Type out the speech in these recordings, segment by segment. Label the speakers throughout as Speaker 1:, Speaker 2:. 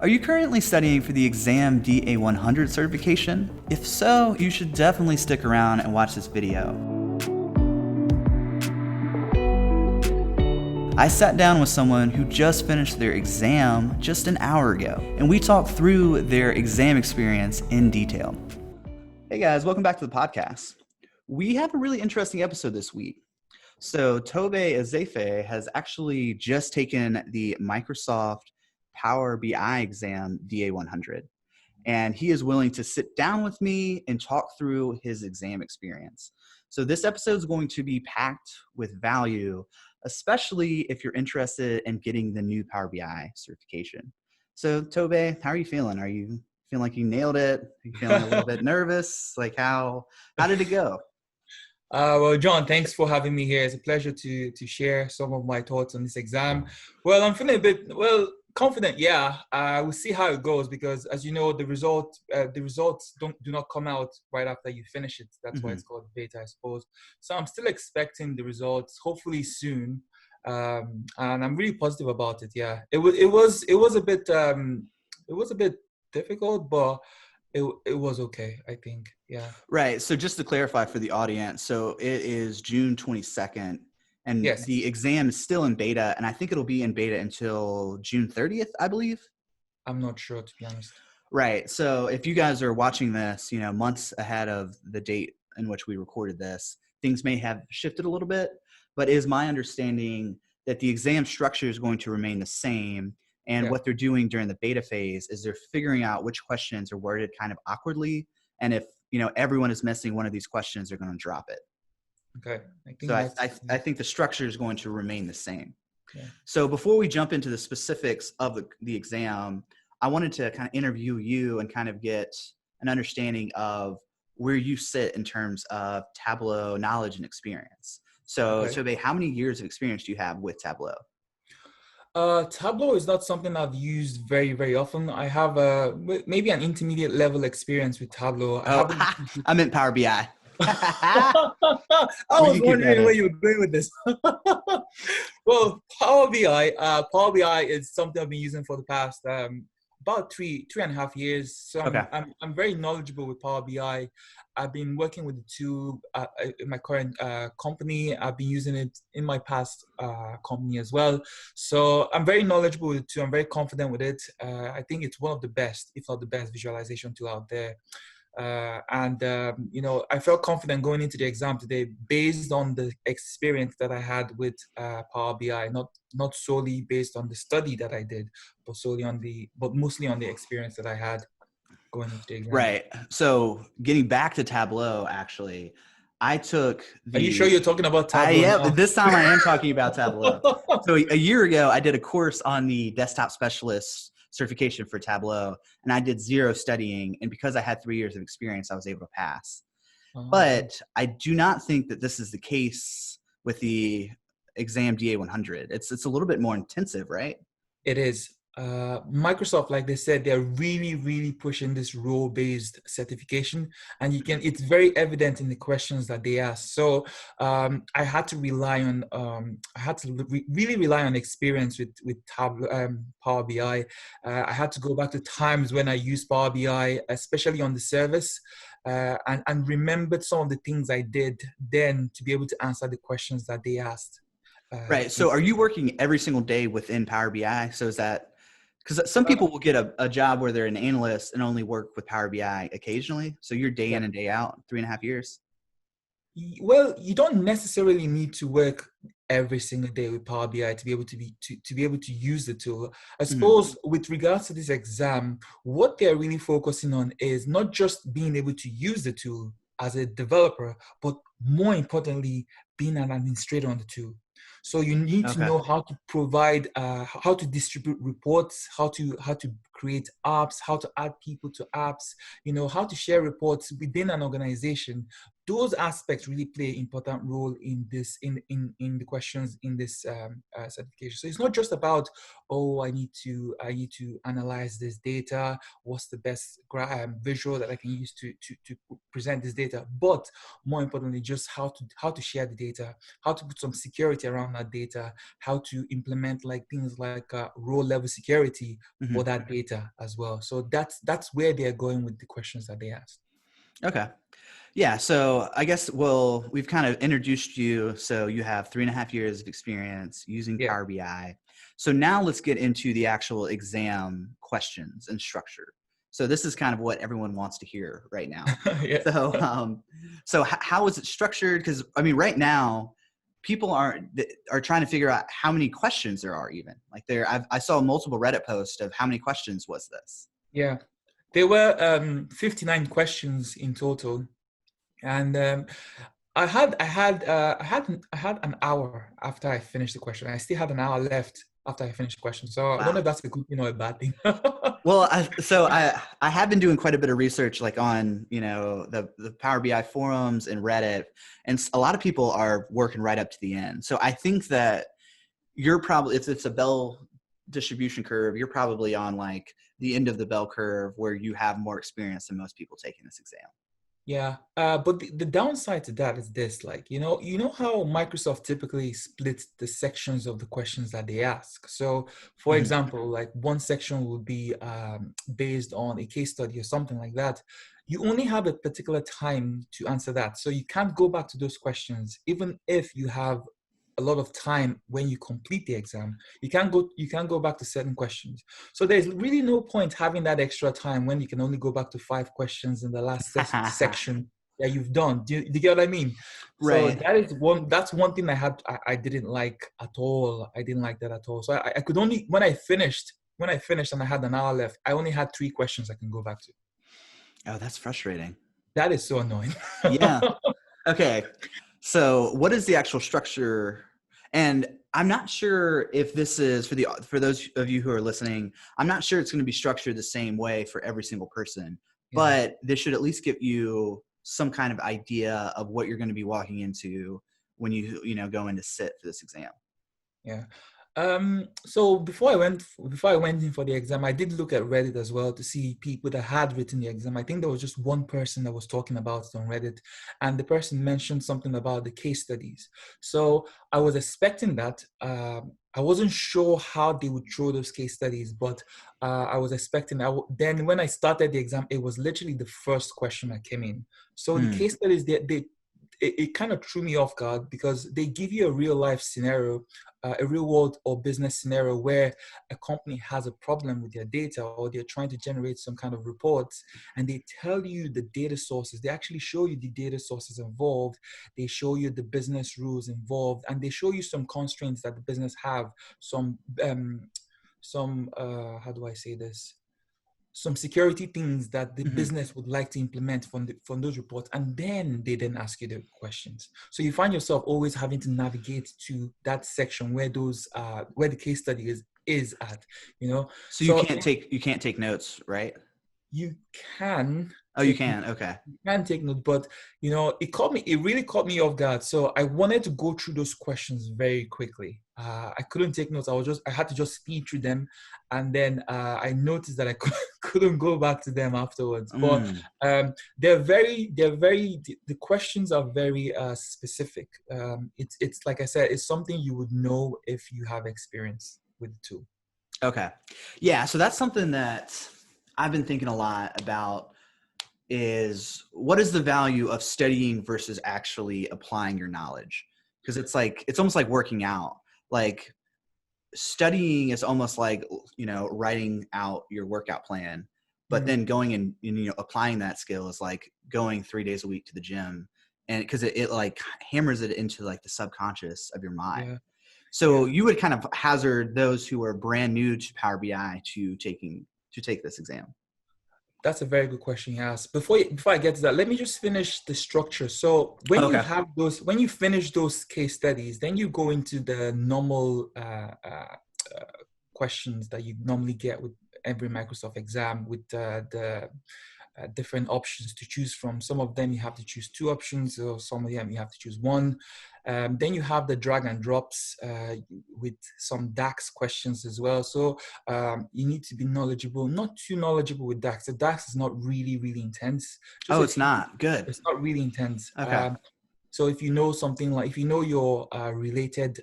Speaker 1: Are you currently studying for the exam DA-100 certification? If so, you should definitely stick around and watch this video. I sat down with someone who just finished their exam just an hour ago, and we talked through their exam experience in detail. Hey guys, welcome back to the podcast. We have a really interesting episode this week. So Tobe Ezeife has actually just taken the Microsoft Power BI exam DA-100, and he is willing to sit down with me and talk through his exam experience. So this episode is going to be packed with value, especially if you're interested in getting the new Power BI certification. So Tobe, how are you feeling? Are you feeling like you nailed it? Are you feeling a little bit nervous? Like how did it go?
Speaker 2: Well, John, thanks for having me here. It's a pleasure to share some of my thoughts on this exam. Well, I'm feeling a bit, confident. Yeah, we'll see how it goes because, as you know, the results do not come out right after you finish it. That's why it's called beta, I suppose. So I'm still expecting the results, hopefully soon, and I'm really positive about it. Yeah, it was a bit difficult, but it was okay, I think. Yeah.
Speaker 1: Right. So just to clarify for the audience, so it is June 22nd. And
Speaker 2: Yes.
Speaker 1: the exam is still in beta, and I think it'll be in beta until June 30th, I believe.
Speaker 2: I'm not sure, to be honest.
Speaker 1: Right. So if you guys are watching this, months ahead of the date in which we recorded this, things may have shifted a little bit, but it is my understanding that the exam structure is going to remain the same. And what they're doing during the beta phase is they're figuring out which questions are worded kind of awkwardly. And if, everyone is missing one of these questions, they're going to drop it.
Speaker 2: Okay.
Speaker 1: I think the structure is going to remain the same.
Speaker 2: Yeah.
Speaker 1: So before we jump into the specifics of the exam, I wanted to kind of interview you and kind of get an understanding of where you sit in terms of Tableau knowledge and experience. So, Tobe, how many years of experience do you have with Tableau?
Speaker 2: Tableau is not something I've used very, very often. I have maybe an intermediate level experience with Tableau.
Speaker 1: I meant Power BI.
Speaker 2: I was wondering where you were going with this. Well, Power BI is something I've been using for the past about three and a half years. So I'm very knowledgeable with Power BI. I've been working with the tool in my current company. I've been using it in my past company as well. So I'm very knowledgeable with it too. I'm very confident with it. I think it's one of the best, if not the best, visualization tool out there. I felt confident going into the exam today based on the experience that I had with Power BI, not solely based on the study that I did, but mostly on the experience that I had going into the exam.
Speaker 1: Right. So getting back to Tableau, actually, I took
Speaker 2: Are you sure you're talking about Tableau?
Speaker 1: Yeah, this time I am talking about Tableau. So a year ago, I did a course on the desktop specialist certification for Tableau, and I did zero studying. And because I had 3 years of experience, I was able to pass. But I do not think that this is the case with the exam DA-100. It's a little bit more intensive, right?
Speaker 2: It is. Microsoft, like they said, they're really, really pushing this role-based certification, and it's very evident in the questions that they ask. So I had to rely on, really rely on experience with Tableau, Power BI. I had to go back to times when I used Power BI, especially on the service, and remembered some of the things I did then to be able to answer the questions that they asked.
Speaker 1: Right. So are you working every single day within Power BI? So is that, because some people will get a job where they're an analyst and only work with Power BI occasionally. So you're day in and day out, 3.5 years.
Speaker 2: Well, you don't necessarily need to work every single day with Power BI to be able to use the tool. I suppose with regards to this exam, what they're really focusing on is not just being able to use the tool as a developer, but more importantly, being an administrator on the tool. So you need to know how to provide, how to distribute reports, how to create apps, how to add people to apps, how to share reports within an organization, those aspects really play an important role in this in the questions in this certification. So it's not just about, oh, I need to analyze this data, what's the best visual that I can use to present this data, but more importantly, just how to share the data, how to put some security around that data, how to implement like things like row level security for that data as well. So that's where they're going with the questions that they asked.
Speaker 1: Okay. Yeah. So I guess, well, we've kind of introduced you. So you have 3.5 years of experience using
Speaker 2: Yeah.
Speaker 1: Power BI. So now let's get into the actual exam questions and structure. So this is kind of what everyone wants to hear right now.
Speaker 2: Yeah.
Speaker 1: So how is it structured? Because I mean, right now, people are trying to figure out how many questions there are even. Like I saw multiple Reddit posts of how many questions was this?
Speaker 2: Yeah. There were 59 questions in total. And I had an hour after I finished the question. I still had an hour left after I finished the question. So I don't know if that's a good thing or a bad thing.
Speaker 1: Well, I have been doing quite a bit of research, like on the Power BI forums and Reddit, and a lot of people are working right up to the end. So I think that you're probably, if it's a bell distribution curve, you're probably on like the end of the bell curve where you have more experience than most people taking this exam.
Speaker 2: Yeah, but the downside to that is this, like, you know how Microsoft typically splits the sections of the questions that they ask. So, for example, like one section would be based on a case study or something like that. You only have a particular time to answer that. So you can't go back to those questions, even if you have a lot of time when you complete the exam. You can't go back to certain questions. So there's really no point having that extra time when you can only go back to 5 questions in the last section that you've done. Do you get what I mean?
Speaker 1: Right.
Speaker 2: So that's one thing I didn't like at all. I didn't like that at all. So I could only, when I finished and I had an hour left, I only had 3 questions I can go back to.
Speaker 1: Oh, that's frustrating.
Speaker 2: That is so annoying.
Speaker 1: Yeah. Okay. So what is the actual structure? And I'm not sure if this is for those of you who are listening, I'm not sure it's going to be structured the same way for every single person, but this should at least give you some kind of idea of what you're going to be walking into when you go in to sit for this exam.
Speaker 2: Yeah. So before I went in for the exam, I did look at Reddit as well to see people that had written the exam. I think there was just one person that was talking about it on Reddit, and the person mentioned something about the case studies. So I was expecting that. I wasn't sure how they would throw those case studies, but I was expecting. Then when I started the exam, it was literally the first question that came in. So the case studies, it kind of threw me off guard because they give you a real life scenario, a real world or business scenario where a company has a problem with their data or they're trying to generate some kind of reports, and they tell you the data sources. They actually show you the data sources involved. They show you the business rules involved, and they show you some constraints that the business have, some how do I say this? Some security things that the business would like to implement from those reports, and then they then ask you the questions. So you find yourself always having to navigate to that section where those where the case study is at,
Speaker 1: So you can't take notes, right?
Speaker 2: You can.
Speaker 1: Oh, you can. Okay.
Speaker 2: You can take note, but it really caught me off guard. So I wanted to go through those questions very quickly. I couldn't take notes. I had to just speed through them, and then I noticed that I couldn't go back to them afterwards. But the questions are very specific. It's like I said, it's something you would know if you have experience with the tool.
Speaker 1: Okay. Yeah. So that's something that I've been thinking a lot about, is what is the value of studying versus actually applying your knowledge? Because it's almost like working out. Like studying is almost like, writing out your workout plan, but then going and applying that skill is like going 3 days a week to the gym, and because it like hammers it into like the subconscious of your mind.
Speaker 2: Yeah.
Speaker 1: So you would kind of hazard those who are brand new to Power BI to take this exam.
Speaker 2: That's a very good question you asked. Before I get to that, let me just finish the structure. So when you finish those case studies, then you go into the normal questions that you normally get with every Microsoft exam, with the different options to choose from. Some of them you have to choose 2 options, or some of them you have to choose 1. Then you have the drag and drops with some DAX questions as well. So you need to be knowledgeable, not too knowledgeable with DAX. The DAX is not really, really intense.
Speaker 1: It's not good.
Speaker 2: It's not really intense.
Speaker 1: Okay.
Speaker 2: So if you know something like, if you know your related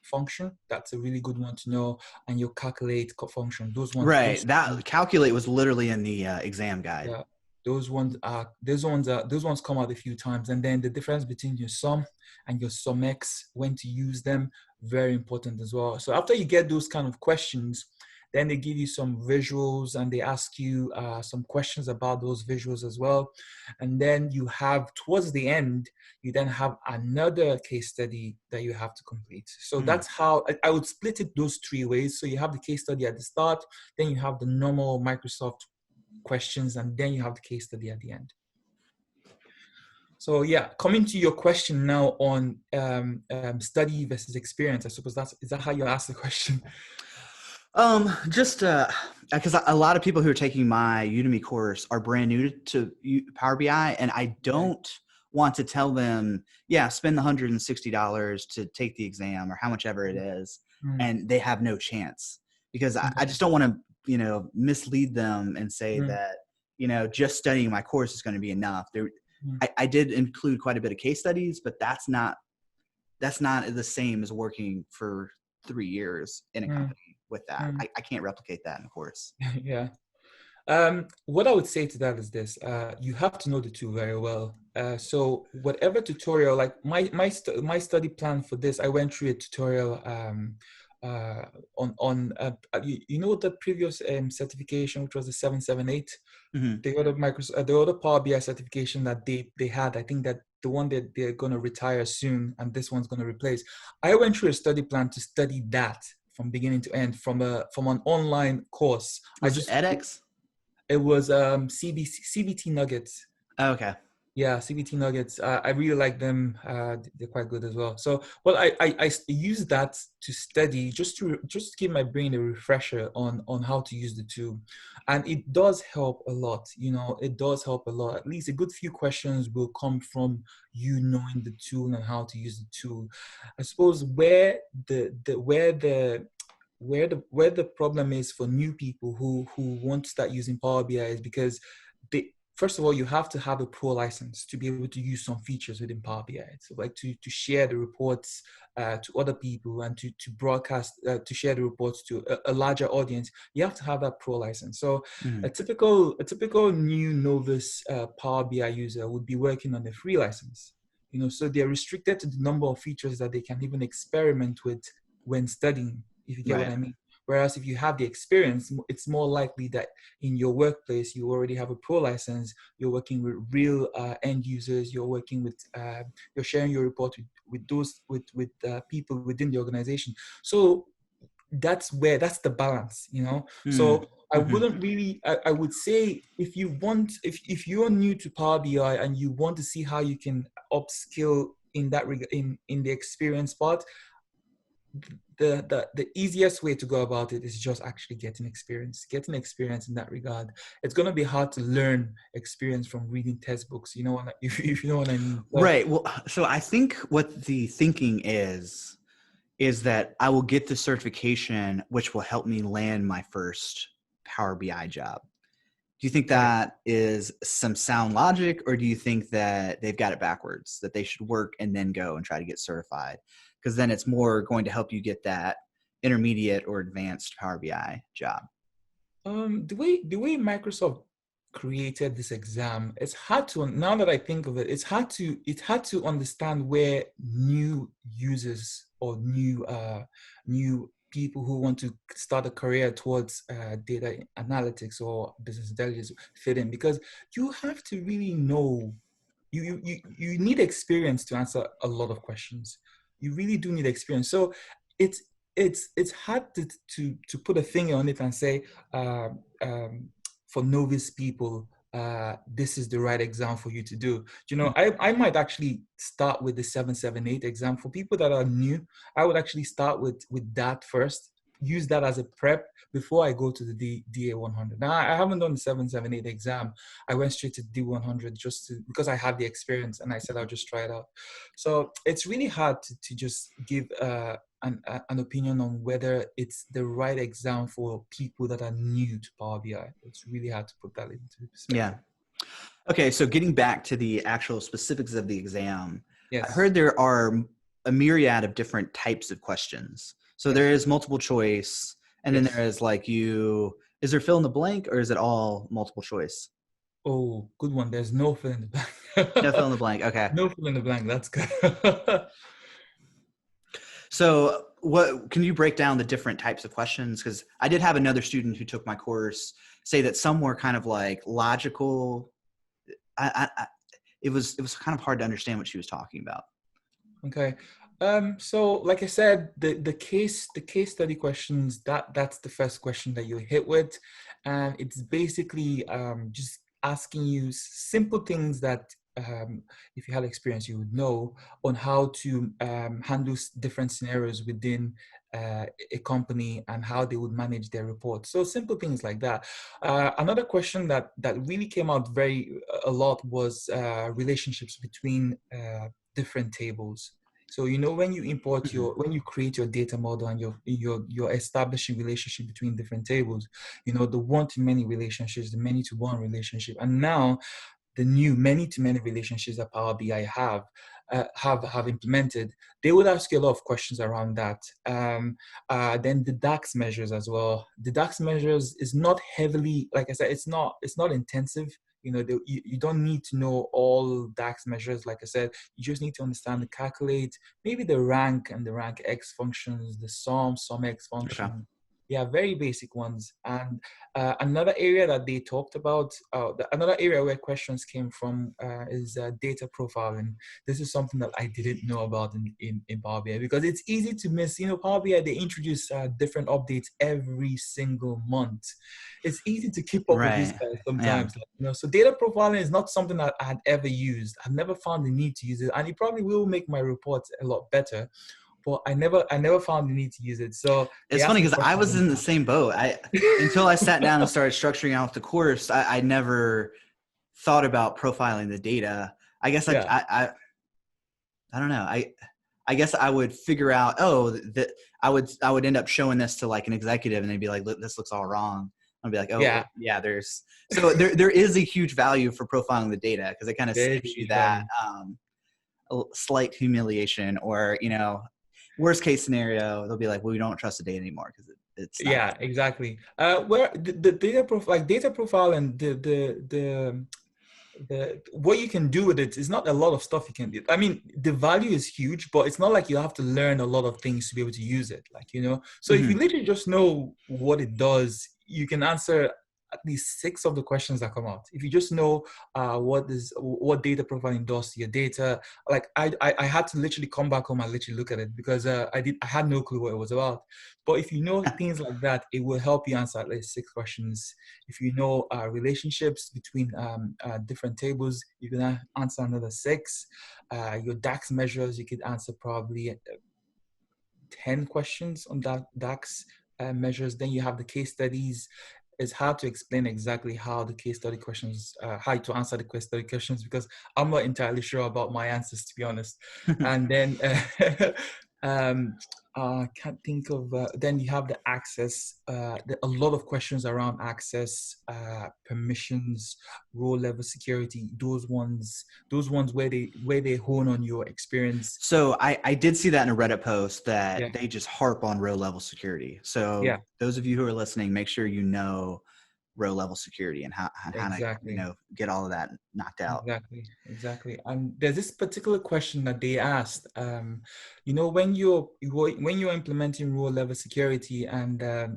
Speaker 2: function, that's a really good one to know, and your calculate function. Those ones.
Speaker 1: Right. That calculate was literally in the exam guide.
Speaker 2: Yeah. Those ones come out a few times, and then the difference between your sum and your sum x, when to use them, very important as well. So after you get those kind of questions, then they give you some visuals, and they ask you some questions about those visuals as well. And then you have, towards the end, you then have another case study that you have to complete. So that's how I would split it those 3 ways. So you have the case study at the start, then you have the normal Microsoft questions, and then you have the case study at the end. So yeah, coming to your question now on study versus experience, I suppose is that how you ask the question?
Speaker 1: Just because a lot of people who are taking my Udemy course are brand new to Power BI, and I don't want to tell them, spend the $160 to take the exam or how much ever it is, and they have no chance, because I just don't want to, mislead them and say that, just studying my course is going to be enough. I did include quite a bit of case studies, but that's not the same as working for 3 years in a company with that. I can't replicate that in the course.
Speaker 2: Yeah. What I would say to that is this: you have to know the tool very well. So whatever tutorial, like my study plan for this, I went through a tutorial on the previous certification, which was the 778. The other the other Power BI certification that they had, I think that the one that they're going to retire soon, and this one's going to replace. I went through a study plan to study that from beginning to end, from an online course.
Speaker 1: Was it edX?
Speaker 2: It was CBT Nuggets.
Speaker 1: Oh, okay.
Speaker 2: Yeah, CBT Nuggets. I really like them. They're quite good as well. So, well, I use that to study, just to give my brain a refresher on how to use the tool, and it does help a lot. It does help a lot. At least a good few questions will come from you knowing the tool and how to use the tool. I suppose where the problem is for new people who want to start using Power BI is because first of all, you have to have a pro license to be able to use some features within Power BI. So like to share the reports to other people, and to broadcast, to share the reports to a larger audience, you have to have that pro license. So a typical new novice Power BI user would be working on a free license. So they're restricted to the number of features that they can even experiment with when studying, if you get what I mean. Whereas if you have the experience, it's more likely that in your workplace, you already have a pro license, you're working with real end users, you're working with, you're sharing your report with people within the organization. So that's the balance, So I wouldn't really, I would say if you're new to Power BI and you want to see how you can upskill in that in the experience part, the easiest way to go about it is just actually getting experience in that regard. It's going to be hard to learn experience from reading textbooks, if you know what I mean.
Speaker 1: Right. Well, so I think what the thinking is that I will get the certification, which will help me land my first Power BI job. Do you think that is some sound logic, or do you think that they've got it backwards, that they should work and then go and try to get certified? Because then it's more going to help you get that intermediate or advanced Power BI job.
Speaker 2: The way Microsoft created this exam, it's hard to, now that I think of it, it's hard to understand where new users or new people who want to start a career towards data analytics or business intelligence fit in, because you have to really know, you need experience to answer a lot of questions. You really do need experience. So it's hard to put a finger on it and say, for novice people, this is the right exam for you to do. I might actually start with the 778 exam. For people that are new, I would actually start with that first. use that as a prep before I go to the DA-100. Now, I haven't done the 778 exam. I went straight to D-100 because I had the experience, and I said I'll just try it out. So it's really hard to just give an opinion on whether it's the right exam for people that are new to Power BI. It's really hard to put that into perspective.
Speaker 1: Yeah. Okay, so getting back to the actual specifics of the exam,
Speaker 2: Yes.
Speaker 1: I heard there are a myriad of different types of questions. So there is multiple choice, and then there is like is there fill in the blank, or is it all multiple choice?
Speaker 2: Oh, good one. There's no fill in the blank.
Speaker 1: No fill in the blank. Okay.
Speaker 2: No fill in the blank. That's good.
Speaker 1: So what can you break down the different types of questions? Because I did have another student who took my course say that some were kind of like logical. It was kind of hard to understand what she was talking about.
Speaker 2: Okay. So like I said, the case study questions, that's the first question that you hit with. And it's basically just asking you simple things that if you had experience, you would know on how to handle different scenarios within a company and how they would manage their reports. So simple things like that. Another question that really came out a lot was relationships between different tables. So, when you import when you create your data model and you're establishing relationship between different tables, the one-to-many relationships, the many-to-one relationship, and now the new many-to-many relationships that Power BI have implemented, they would ask you a lot of questions around that. Then the DAX measures as well. The DAX measures is not heavily, like I said, it's not intensive. You don't need to know all DAX measures. Like I said, you just need to understand the calculate, maybe the rank and the rank X functions, the sum X function.
Speaker 1: Okay.
Speaker 2: Yeah, very basic ones. And another area that they talked about, another area where questions came from is data profiling. This is something that I didn't know about in Power BI because it's easy to miss. Power BI, they introduce different updates every single month. It's easy to keep up with these guys sometimes.
Speaker 1: Yeah.
Speaker 2: So data profiling is not something that I had ever used. I've never found the need to use it, and it probably will make my reports a lot better. But I never found the need to use it. So
Speaker 1: it's funny because I was in the same boat. Until I sat down and started structuring out the course, I never thought about profiling the data. I guess I don't know. I guess I would figure out, that I would end up showing this to like an executive and they'd be like, this looks all wrong. I'd be like, there is a huge value for profiling the data because it kind of saves you that slight humiliation or, worst case scenario, they'll be like, well, we don't trust the data anymore because it's not
Speaker 2: exactly. Where the data profile and the what you can do with it is not a lot of stuff you can do. I mean, the value is huge, but it's not like you have to learn a lot of things to be able to use it. So if you literally just know what it does, you can answer at least 6 of the questions that come out. If you just know what data profiling does to your data, like I had to literally come back home and literally look at it because I had no clue what it was about. But if you know things like that, it will help you answer at least 6 questions. If you know relationships between different tables, you can answer another 6. Your DAX measures, you could answer probably 10 questions on that DAX measures. Then you have the case studies. It's hard to explain exactly how the case study questions, how to answer the case study questions because I'm not entirely sure about my answers, to be honest. And then I can't think of. Then you have the access. A lot of questions around access, permissions, role level security. Those ones where they hone on your experience.
Speaker 1: So I did see that in a Reddit post that they just harp on row level security. So those of you who are listening, make sure you know row level security and how to get all of that knocked out.
Speaker 2: Exactly. And there's this particular question that they asked. When you're implementing row level security and how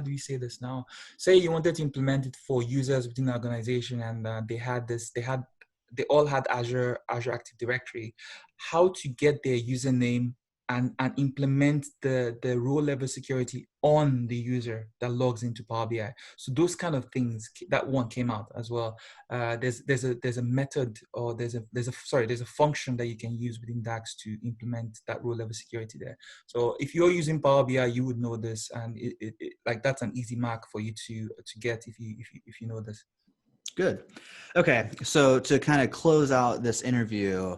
Speaker 2: do you say this now? Say you wanted to implement it for users within the organization and they all had Azure Active Directory. How to get their username and implement the row level security on the user that logs into Power BI. So those kind of things, that one came out as well. There's a method, or there's a function that you can use within DAX to implement that row level security there. So if you're using Power BI, you would know this, and like that's an easy mark for you to get if you know this.
Speaker 1: Good. Okay, so to kind of close out this interview,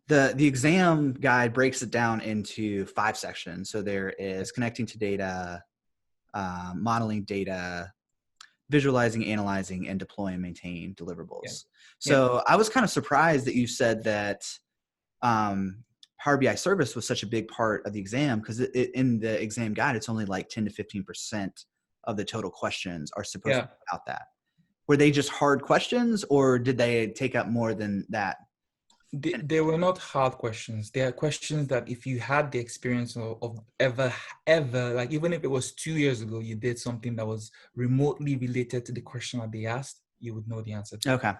Speaker 1: the exam guide breaks it down into 5 sections. So there is connecting to data, modeling data, visualizing, analyzing, and deploy and maintain deliverables.
Speaker 2: Yeah.
Speaker 1: So I was kind of surprised that you said that Power BI service was such a big part of the exam, because in the exam guide, it's only like 10 to 15% of the total questions are supposed to be about that. Were they just hard questions, or did they take up more than that?
Speaker 2: They were not hard questions. They are questions that if you had the experience of ever, like even if it was 2 years ago, you did something that was remotely related to the question that they asked, you would know the answer to.
Speaker 1: Okay.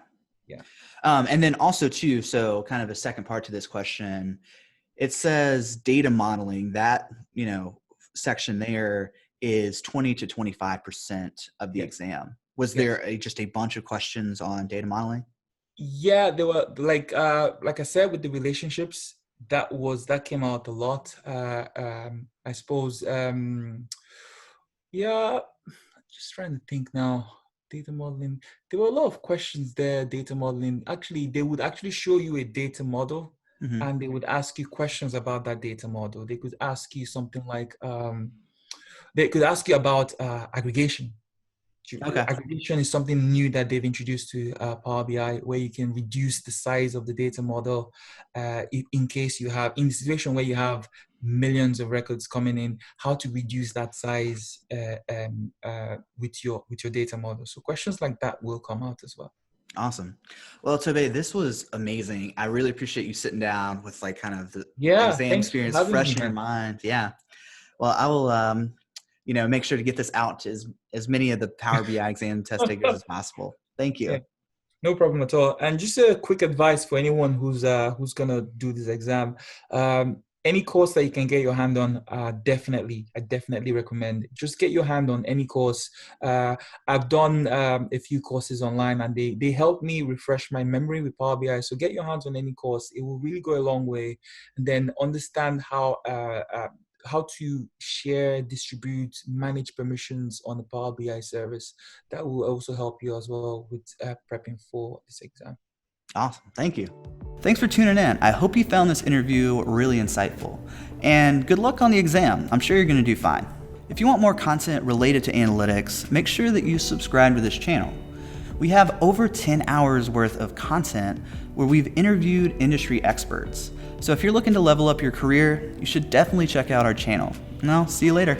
Speaker 2: Yeah.
Speaker 1: And then also too, so kind of a second part to this question, it says data modeling, that, section there is 20 to 25% of the exam. Was there just a bunch of questions on data modeling?
Speaker 2: Yeah, there were like I said, with the relationships, that came out a lot. I suppose. Yeah, just trying to think now. Data modeling. There were a lot of questions there. Data modeling. Actually, they would actually show you a data model, and they would ask you questions about that data model. They could ask you something like, they could ask you about aggregation.
Speaker 1: Okay.
Speaker 2: Aggregation is something new that they've introduced to Power BI, where you can reduce the size of the data model in case you have, in the situation where you have millions of records coming in, how to reduce that size with your data model. So questions like that will come out as well.
Speaker 1: Awesome. Well, Tobe, this was amazing. I really appreciate you sitting down with like kind of the exam experience fresh in your mind. Yeah. Well, I will make sure to get this out to as many of the Power BI exam test takers as possible. Thank you.
Speaker 2: Yeah, no problem at all. And just a quick advice for anyone who's gonna do this exam. Any course that you can get your hand on, I definitely recommend. Just get your hand on any course. I've done a few courses online, and they help me refresh my memory with Power BI. So get your hands on any course. It will really go a long way. And then understand how to share, distribute, manage permissions on the Power BI service. That will also help you as well with prepping for this exam.
Speaker 1: Awesome. Thank you. Thanks for tuning in. I hope you found this interview really insightful. And good luck on the exam. I'm sure you're going to do fine. If you want more content related to analytics, make sure that you subscribe to this channel. We have over 10 hours worth of content where we've interviewed industry experts. So if you're looking to level up your career, you should definitely check out our channel. And I'll see you later.